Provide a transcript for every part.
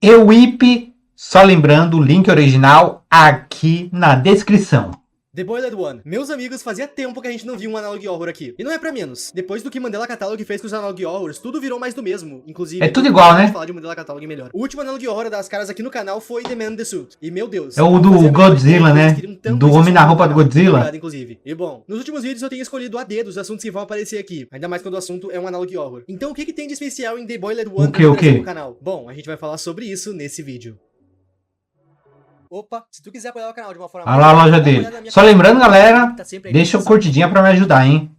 EWIP, só lembrando, o link original aqui na descrição. The Boiled One. Meus amigos, fazia tempo que a gente não via um Analog Horror aqui. E não é pra menos. Depois do que Mandela Catalog fez com os Analog Horrors, tudo virou mais do mesmo. Inclusive... É tudo igual, né? Falar de Mandela Catalog melhor. O último Analog Horror das caras aqui no canal foi The Man in the Suit. E meu Deus. É o do Godzilla, né? Do Homem na Roupa do Godzilla. Inclusive. E bom, nos últimos vídeos eu tenho escolhido a dedo os assuntos que vão aparecer aqui. Ainda mais quando o assunto é um Analog Horror. Então o que tem de especial em The Boiled One no canal? Bom, a gente vai falar sobre isso nesse vídeo. Opa, se tu quiser apoiar o canal de uma forma... Olha lá a loja dele. Só lembrando, galera, deixa o curtidinha pra me ajudar, hein?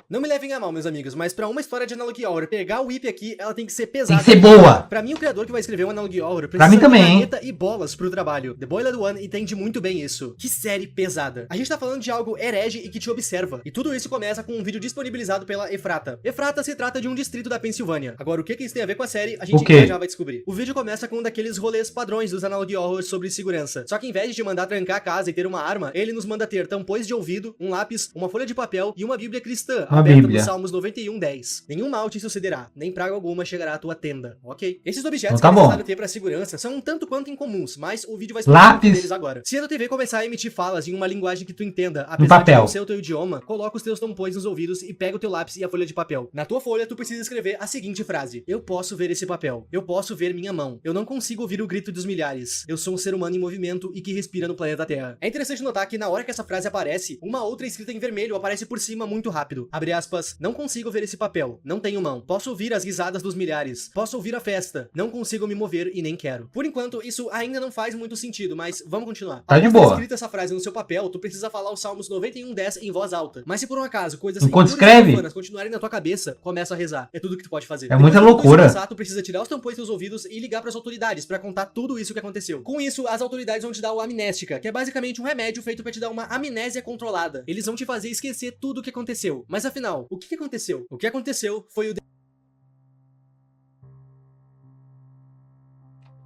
Não me levem a mal, meus amigos, mas pra uma história de Analog Horror pegar o WIP aqui, ela tem que ser pesada. Tem que ser boa. Pra mim, o criador que vai escrever um Analog Horror precisa de caneta e bolas pro trabalho. The Boiled One entende muito bem isso. Que série pesada. A gente tá falando de algo herege e que te observa. E tudo isso começa com um vídeo disponibilizado pela Efrata. Efrata se trata de um distrito da Pensilvânia. Agora, o que isso tem a ver com a série, a gente já vai descobrir. O vídeo começa com um daqueles rolês padrões dos Analog Horrors sobre segurança. Só que em vez de mandar trancar a casa e ter uma arma, ele nos manda ter tampões de ouvido, um lápis, uma folha de papel e uma bíblia cristã, aberta nos Salmos 91:10. Nenhum mal te sucederá, nem praga alguma chegará à tua tenda, ok? Esses objetos que é necessário ter pra segurança são um tanto quanto incomuns, mas o vídeo vai explicar deles agora. Se a tua TV começar a emitir falas em uma linguagem que tu entenda, apesar de não ser o teu idioma, coloca os teus tampões nos ouvidos e pega o teu lápis e a folha de papel. Na tua folha, tu precisa escrever a seguinte frase: eu posso ver esse papel, eu posso ver minha mão, eu não consigo ouvir o grito dos milhares, eu sou um ser humano em movimento e que respira no planeta Terra. É interessante notar que na hora que essa frase aparece, uma outra escrita em vermelho aparece por cima muito rápido. Abre aspas, não consigo ver esse papel, não tenho mão, posso ouvir as risadas dos milhares, posso ouvir a festa, não consigo me mover e nem quero. Por enquanto, isso ainda não faz muito sentido, mas vamos continuar. Tá de boa. Escrita essa frase no seu papel, tu precisa falar os Salmos 91:10 em voz alta. Mas se por um acaso coisas continuarem na tua cabeça, começa a rezar. É tudo que tu pode fazer. É muita loucura. Tu precisa tirar os tampões dos ouvidos e ligar pras autoridades pra contar tudo isso que aconteceu. Com isso, as autoridades vão te dar o amnéstica, que é basicamente um remédio feito pra te dar uma amnésia controlada. Eles vão te fazer esquecer tudo o que aconteceu. Mas afinal, o que aconteceu? O que aconteceu foi o...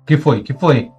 Que foi?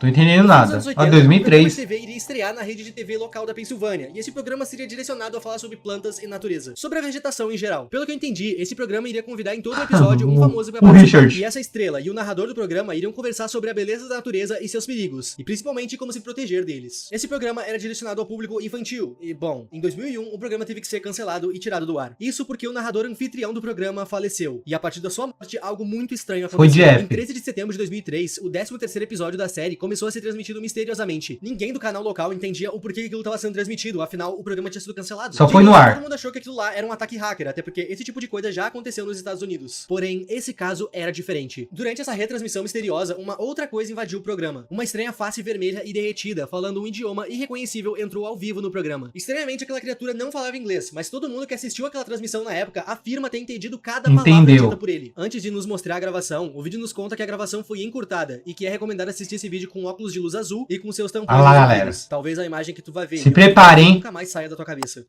Tô entendendo nada. 2003. O TV iria estrear na rede de TV local da Pensilvânia, e esse programa seria direcionado a falar sobre plantas e natureza, sobre a vegetação em geral. Pelo que eu entendi, esse programa iria convidar em todo o episódio um famoso pra participar, e essa estrela e o narrador do programa iriam conversar sobre a beleza da natureza e seus perigos, e principalmente como se proteger deles. Esse programa era direcionado ao público infantil, e bom, em 2001 o programa teve que ser cancelado e tirado do ar. Isso porque o narrador anfitrião do programa faleceu, e a partir da sua morte algo muito estranho aconteceu. Em 13 de setembro de 2003, o 13º episódio da série começou a ser transmitido misteriosamente. Ninguém do canal local entendia o porquê aquilo estava sendo transmitido, afinal o programa tinha sido cancelado. Só foi no ar. Todo mundo achou que aquilo lá era um ataque hacker, até porque esse tipo de coisa já aconteceu nos Estados Unidos. Porém, esse caso era diferente. Durante essa retransmissão misteriosa, uma outra coisa invadiu o programa. Uma estranha face vermelha e derretida, falando um idioma irreconhecível, entrou ao vivo no programa. Estranhamente, aquela criatura não falava inglês, mas todo mundo que assistiu aquela transmissão na época afirma ter entendido cada palavra dita por ele. Antes de nos mostrar a gravação, o vídeo nos conta que a gravação foi encurtada e que é recomendado assistir esse vídeo com óculos de luz azul e com seus tampões. Olha lá, galera. Talvez a imagem que tu vai ver se preparem, nunca mais saia da tua cabeça.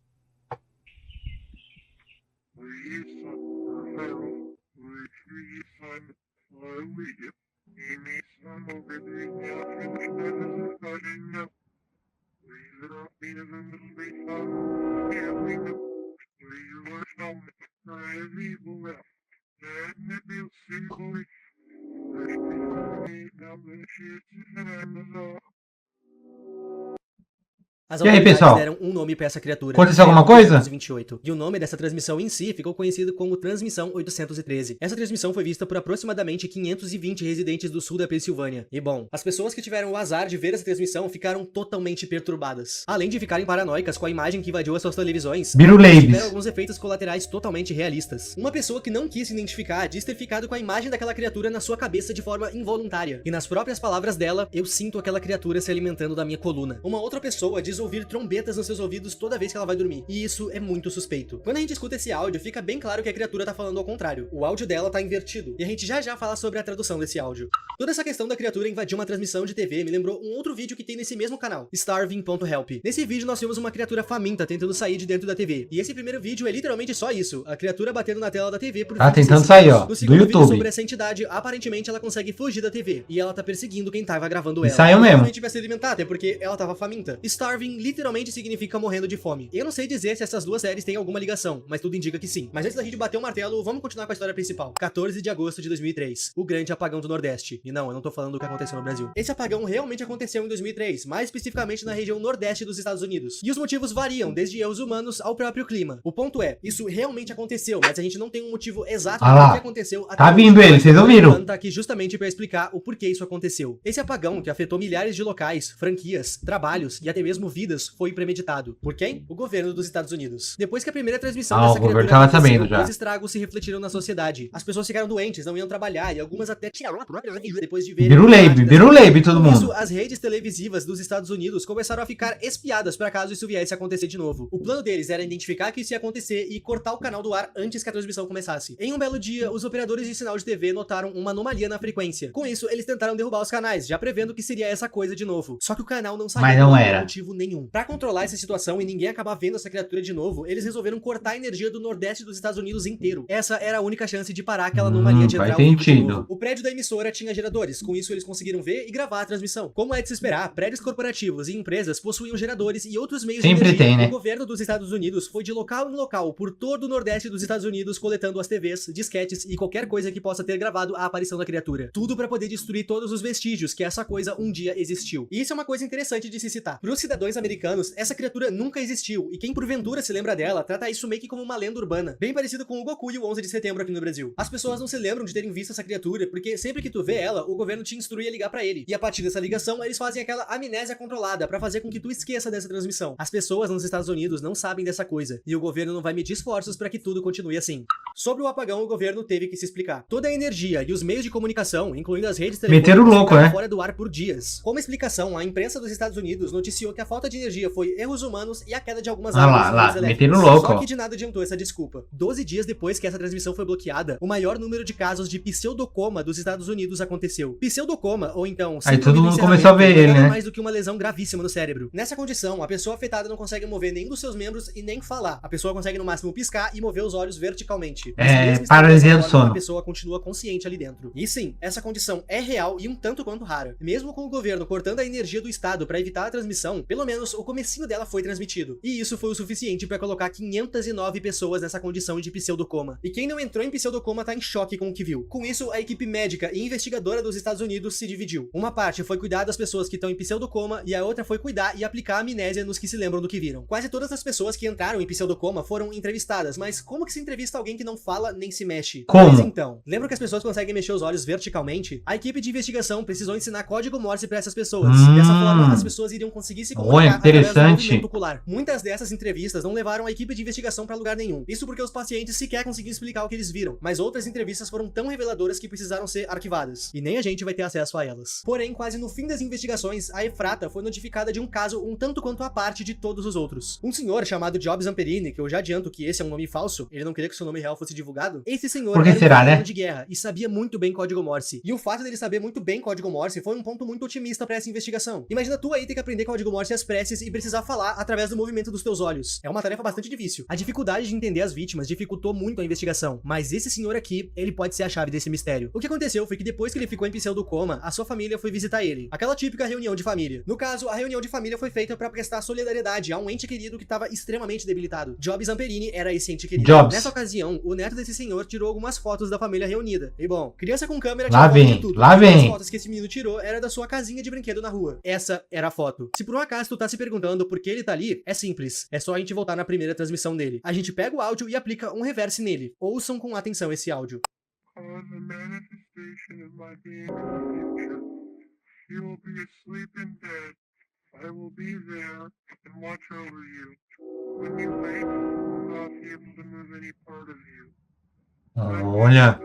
As autoridades deram um nome pra essa criatura. Aconteceu alguma coisa? 828. E o nome dessa transmissão em si ficou conhecido como Transmissão 813. Essa transmissão foi vista por aproximadamente 520 residentes do sul da Pensilvânia. E bom, as pessoas que tiveram o azar de ver essa transmissão ficaram totalmente perturbadas. Além de ficarem paranoicas com a imagem que invadiu as suas televisões, tiveram alguns efeitos colaterais totalmente realistas. Uma pessoa que não quis se identificar diz ter ficado com a imagem daquela criatura na sua cabeça de forma involuntária. E nas próprias palavras dela, eu sinto aquela criatura se alimentando da minha coluna. Uma outra pessoa diz ouvir trombetas nos seus ouvidos toda vez que ela vai dormir, e isso é muito suspeito. Quando a gente escuta esse áudio, fica bem claro que a criatura tá falando ao contrário. O áudio dela tá invertido, e a gente já fala sobre a tradução desse áudio. Toda essa questão da criatura invadir uma transmissão de TV me lembrou um outro vídeo que tem nesse mesmo canal, Starving.help. Nesse vídeo nós vimos uma criatura faminta tentando sair de dentro da TV, e esse primeiro vídeo é literalmente só isso, a criatura batendo na tela da TV por tentando sair, ó, no segundo vídeo sobre essa entidade, aparentemente ela consegue fugir da TV, e ela tá perseguindo quem tava gravando ela. Saiu mesmo. Vai se alimentar, até porque ela tava faminta. Starving Hungry literalmente significa morrendo de fome. Eu não sei dizer se essas duas séries têm alguma ligação, mas tudo indica que sim. Mas antes da gente bater o martelo, vamos continuar com a história principal. 14 de agosto de 2003, o grande apagão do Nordeste. E não, eu não tô falando do que aconteceu no Brasil. Esse apagão realmente aconteceu em 2003, mais especificamente na região nordeste dos Estados Unidos. E os motivos variam, desde erros humanos ao próprio clima. O ponto é, isso realmente aconteceu, mas a gente não tem um motivo exato do que aconteceu. Tá vindo ele, vocês ouviram? O tá aqui justamente para explicar o porquê isso aconteceu. Esse apagão, que afetou milhares de locais, franquias, trabalhos e até mesmo vidas, foi premeditado. Por quem? O governo dos Estados Unidos. Depois que a primeira transmissão dessa criatura aconteceu, os estragos se refletiram na sociedade. As pessoas ficaram doentes, não iam trabalhar e algumas até tiraram a própria vida depois de verem... Virou todo mundo. Isso, as redes televisivas dos Estados Unidos começaram a ficar espiadas para caso isso viesse a acontecer de novo. O plano deles era identificar que isso ia acontecer e cortar o canal do ar antes que a transmissão começasse. Em um belo dia, os operadores de sinal de TV notaram uma anomalia na frequência. Com isso, eles tentaram derrubar os canais, já prevendo que seria essa coisa de novo. Só que o canal não saiu por motivo nenhum. Pra controlar essa situação e ninguém acabar vendo essa criatura de novo, eles resolveram cortar a energia do nordeste dos Estados Unidos inteiro. Essa era a única chance de parar aquela anomalia de entrar ao vivo de novo. O prédio da emissora tinha geradores, com isso eles conseguiram ver e gravar a transmissão. Como é de se esperar, prédios corporativos e empresas possuíam geradores e outros meios de energia. O governo dos Estados Unidos foi de local em local por todo o nordeste dos Estados Unidos coletando as TVs, disquetes e qualquer coisa que possa ter gravado a aparição da criatura. Tudo pra poder destruir todos os vestígios que essa coisa um dia existiu. E isso é uma coisa interessante de se citar. Para os cidadãos americanos, essa criatura nunca existiu, e quem porventura se lembra dela, trata isso meio que como uma lenda urbana, bem parecido com o Goku e o 11 de setembro aqui no Brasil. As pessoas não se lembram de terem visto essa criatura, porque sempre que tu vê ela, o governo te instrui a ligar pra ele. E a partir dessa ligação, eles fazem aquela amnésia controlada pra fazer com que tu esqueça dessa transmissão. As pessoas nos Estados Unidos não sabem dessa coisa, e o governo não vai medir esforços pra que tudo continue assim. Sobre o apagão, o governo teve que se explicar. Toda a energia e os meios de comunicação, incluindo as redes telefônicas, ficaram fora do ar por dias. Como explicação, a imprensa dos Estados Unidos noticiou que a falta de energia foi erros humanos e a queda de algumas árvores elétricas. Só que de nada adiantou essa desculpa. 12 dias depois que essa transmissão foi bloqueada, o maior número de casos de pseudocoma dos Estados Unidos aconteceu. Pseudocoma, ou então... Aí todo mundo começou a ver ele, né? Mais do que uma lesão gravíssima no cérebro. Nessa condição, a pessoa afetada não consegue mover nenhum dos seus membros e nem falar. A pessoa consegue no máximo piscar e mover os olhos verticalmente. Paralisia do sono. A pessoa continua consciente ali dentro. E sim, essa condição é real e um tanto quanto rara. Mesmo com o governo cortando a energia do estado para evitar a transmissão, pelo menos o comecinho dela foi transmitido. E isso foi o suficiente para colocar 509 pessoas nessa condição de pseudocoma. E quem não entrou em pseudocoma tá em choque com o que viu. Com isso, a equipe médica e investigadora dos Estados Unidos se dividiu. Uma parte foi cuidar das pessoas que estão em pseudocoma e a outra foi cuidar e aplicar amnésia nos que se lembram do que viram. Quase todas as pessoas que entraram em pseudocoma foram entrevistadas, mas como que se entrevista alguém que não fala nem se mexe? Como? Mas então, lembra que as pessoas conseguem mexer os olhos verticalmente? A equipe de investigação precisou ensinar código Morse para essas pessoas. Dessa forma, as pessoas iriam conseguir se comunicar através do movimento ocular. Muitas dessas entrevistas não levaram a equipe de investigação para lugar nenhum. Isso porque os pacientes sequer conseguiam explicar o que eles viram. Mas outras entrevistas foram tão reveladoras que precisaram ser arquivadas. E nem a gente vai ter acesso a elas. Porém, quase no fim das investigações, a Efrata foi notificada de um caso um tanto quanto à parte de todos os outros. Um senhor chamado Job Zamperini, que eu já adianto que esse é um nome falso, ele não queria que seu nome real fosse divulgado. Esse senhor era um veterano de guerra e sabia muito bem código Morse. E o fato dele saber muito bem código Morse foi um ponto muito otimista para essa investigação. Imagina tu aí ter que aprender código Morse às pressas e precisar falar através do movimento dos teus olhos. É uma tarefa bastante difícil. A dificuldade de entender as vítimas dificultou muito a investigação, mas esse senhor aqui, ele pode ser a chave desse mistério. O que aconteceu foi que depois que ele ficou em pseudocoma, a sua família foi visitar ele. Aquela típica reunião de família. No caso, a reunião de família foi feita para prestar solidariedade a um ente querido que estava extremamente debilitado. Job Zamperini era esse ente querido. Nessa ocasião, o neto desse senhor tirou algumas fotos da família reunida. E bom, criança com câmera tira foto de tudo. As fotos que esse menino tirou era da sua casinha de brinquedo na rua. Essa era a foto. Se por um acaso tu tá se perguntando por que ele tá ali, é simples. É só a gente voltar na primeira transmissão dele. A gente pega o áudio e aplica um reverse nele. Ouçam com atenção esse áudio. Olha.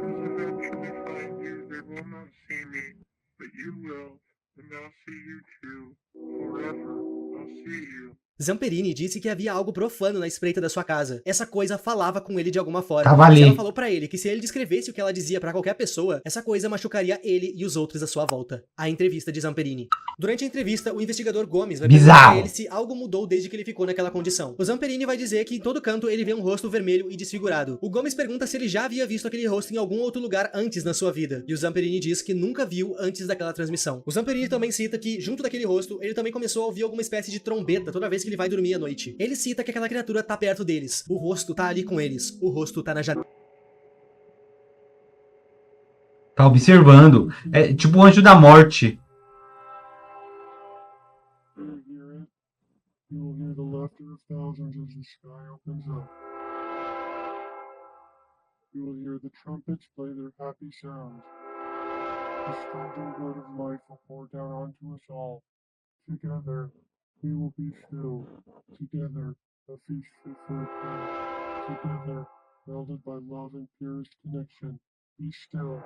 Zamperini disse que havia algo profano na espreita da sua casa. Essa coisa falava com ele de alguma forma. Tava ali. Ela falou pra ele que se ele descrevesse o que ela dizia pra qualquer pessoa, essa coisa machucaria ele e os outros à sua volta. A entrevista de Zamperini. Durante a entrevista, o investigador Gomes vai perguntar a ele se algo mudou desde que ele ficou naquela condição. O Zamperini vai dizer que em todo canto ele vê um rosto vermelho e desfigurado. O Gomes pergunta se ele já havia visto aquele rosto em algum outro lugar antes na sua vida. E o Zamperini diz que nunca viu antes daquela transmissão. O Zamperini também cita que, junto daquele rosto, ele também começou a ouvir alguma espécie de trombeta toda vez que ele vai dormir à noite. Ele cita que aquela criatura tá perto deles. O rosto tá ali com eles. O rosto tá na janela. Tá observando. É tipo o anjo da morte. You will hear the laughter of thousands as the sky opens up. You will hear the trumpets play their happy sounds. The strength blood of life will pour down onto us all. Together, we will be still. Together, a feast fit for a king. Together, melded by love and purest connection. Be still.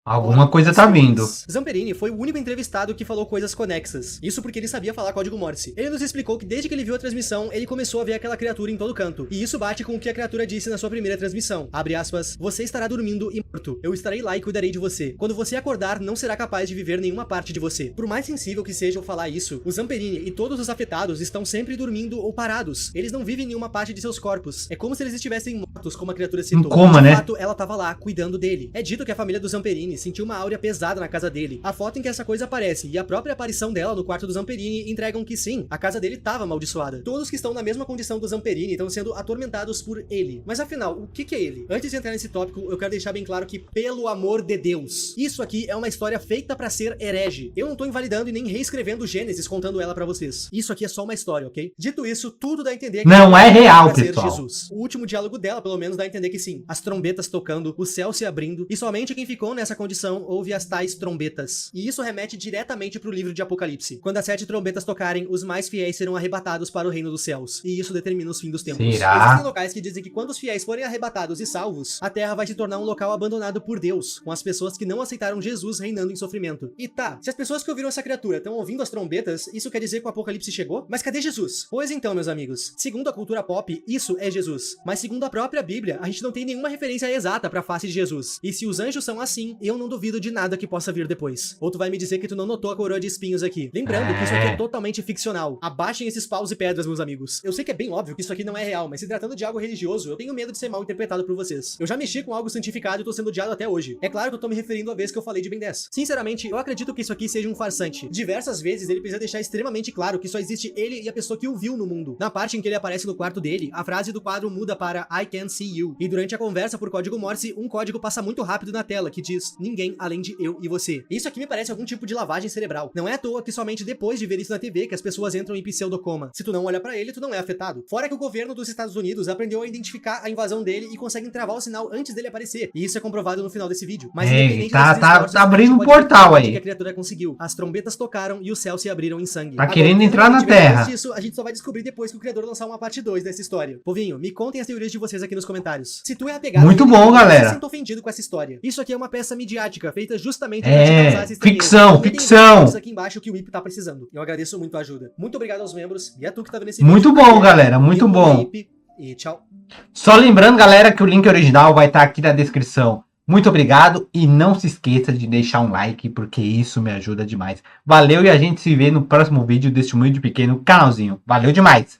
Alguma coisa tá vindo. Zamperini foi o único entrevistado que falou coisas conexas. Isso porque ele sabia falar código Morse. Ele nos explicou que desde que ele viu a transmissão, ele começou a ver aquela criatura em todo canto. E isso bate com o que a criatura disse na sua primeira transmissão. Abre aspas, você estará dormindo e morto. Eu estarei lá e cuidarei de você. Quando você acordar, não será capaz de viver nenhuma parte de você. Por mais sensível que seja eu falar isso, o Zamperini e todos os afetados estão sempre dormindo ou parados. Eles não vivem em nenhuma parte de seus corpos. É como se eles estivessem mortos, como a criatura citou. Em coma, né? De fato, ela tava lá, cuidando dele. É dito que a família do Zamperini sentiu uma áurea pesada na casa dele. A foto em que essa coisa aparece e a própria aparição dela no quarto do Zamperini entregam que sim, a casa dele tava amaldiçoada. Todos que estão na mesma condição do Zamperini estão sendo atormentados por ele. Mas afinal, o que é ele? Antes de entrar nesse tópico, eu quero deixar bem claro que, pelo amor de Deus, isso aqui é uma história feita pra ser herege. Eu não tô invalidando e nem reescrevendo Gênesis contando ela pra vocês. Isso aqui é só uma história, ok? Dito isso, tudo dá a entender que Não é real, pra ser pessoal. Jesus. O último diálogo dela, pelo menos, dá a entender que sim. As trombetas tocando, o céu se abrindo, e somente quem ficou nessa condição ouve as tais trombetas. E isso remete diretamente pro livro de Apocalipse. Quando as 7 trombetas tocarem, os mais fiéis serão arrebatados para o reino dos céus. E isso determina os fins dos tempos. Será? Existem locais que dizem que quando os fiéis forem arrebatados e salvos, a terra vai se tornar um local abandonado por Deus, com as pessoas que não aceitaram Jesus reinando em sofrimento. E tá, se as pessoas que ouviram essa criatura estão ouvindo as trombetas, isso quer dizer que o Apocalipse chegou? Mas cadê Jesus? Pois então, meus amigos, segundo a cultura pop, isso é Jesus. Mas segundo a própria Bíblia, a gente não tem nenhuma referência exata pra face de Jesus. E se os anjos são assim, eu não duvido de nada que possa vir depois. Ou tu vai me dizer que tu não notou a coroa de espinhos aqui. Lembrando que isso aqui é totalmente ficcional. Abaixem esses paus e pedras, meus amigos. Eu sei que é bem óbvio que isso aqui não é real, mas se tratando de algo religioso, eu tenho medo de ser mal interpretado por vocês. Eu já mexi com algo santificado e tô sendo odiado até hoje. É claro que eu tô me referindo à vez que eu falei de Ben 10. Sinceramente, eu acredito que isso aqui seja um farsante. Diversas vezes ele precisa deixar extremamente claro que só existe ele e a pessoa que o viu no mundo. Na parte em que ele aparece no quarto dele, a frase do quadro muda para I can see you. E durante a conversa por código Morse, um código passa muito rápido na tela que diz ninguém além de eu e você. Isso aqui me parece algum tipo de lavagem cerebral. Não é à toa que somente depois de ver isso na TV que as pessoas entram em pseudocoma. Se tu não olha pra ele, tu não é afetado. Fora que o governo dos Estados Unidos aprendeu a identificar a invasão dele e conseguem travar o sinal antes dele aparecer. E isso é comprovado no final desse vídeo. Mas independente tá abrindo um portal aí. Que a criatura conseguiu. As trombetas tocaram e os céus se abriram em sangue. Tá querendo entrar na Terra. Disso, a gente só vai descobrir depois que o criador lançar uma parte 2 dessa história. Povinho, me contem as teorias de vocês aqui nos comentários. Se tu é apegado, muito bom, galera. Se sinta ofendido com essa história. Isso aqui é uma peça midiática feita justamente pra te causar essa estranheza. Ficção. Isso aqui embaixo que o Ip tá precisando. Eu agradeço muito a ajuda. Muito obrigado aos membros e a tu que tá vendo esse muito vídeo. Bom, galera, muito bom. E tchau. Só lembrando, galera, que o link original vai estar aqui na descrição. Muito obrigado e não se esqueça de deixar um like, porque isso me ajuda demais. Valeu e a gente se vê no próximo vídeo deste humilde pequeno canalzinho. Valeu demais!